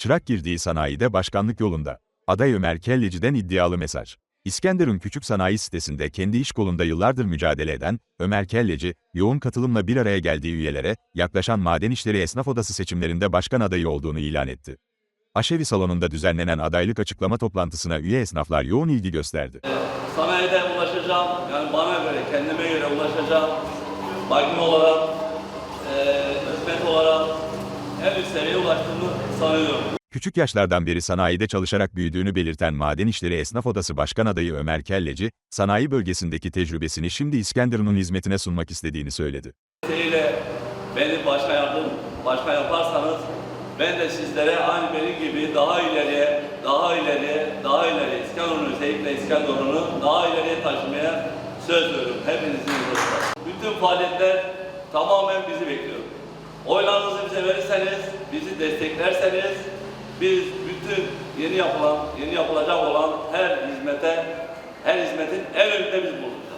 Çırak girdiği sanayide başkanlık yolunda. Aday Ömer Kelleci'den iddialı mesaj. İskenderun Küçük Sanayi Sitesi'nde kendi iş kolunda yıllardır mücadele eden Ömer Kelleci, yoğun katılımla bir araya geldiği üyelere, yaklaşan Maden İşleri Esnaf Odası seçimlerinde başkan adayı olduğunu ilan etti. Aşevi Salonu'nda düzenlenen adaylık açıklama toplantısına üye esnaflar yoğun ilgi gösterdi. Sanayide ulaşacağım, yani bana göre, kendime göre ulaşacağım. Makine olarak, hizmet olarak en üst seviyeye ulaştığımı sanıyorum. Küçük yaşlardan beri sanayide çalışarak büyüdüğünü belirten Maden İşleri Esnaf Odası Başkan adayı Ömer Kelleci, sanayi bölgesindeki tecrübesini şimdi İskenderun'un hizmetine sunmak istediğini söyledi. Beni başkan yaparsanız, ben de sizlere aynı benim gibi daha ileriye, İskenderun'u, özellikle İskenderun'u daha ileriye taşımaya söz veriyorum. Hepinizin yolunda. Bütün faaliyetler tamamen bizi bekliyor. Oylarınızı bize verirseniz, bizi desteklerseniz, biz bütün yeni yapılacak olan her hizmetin en önünde biz buluruz.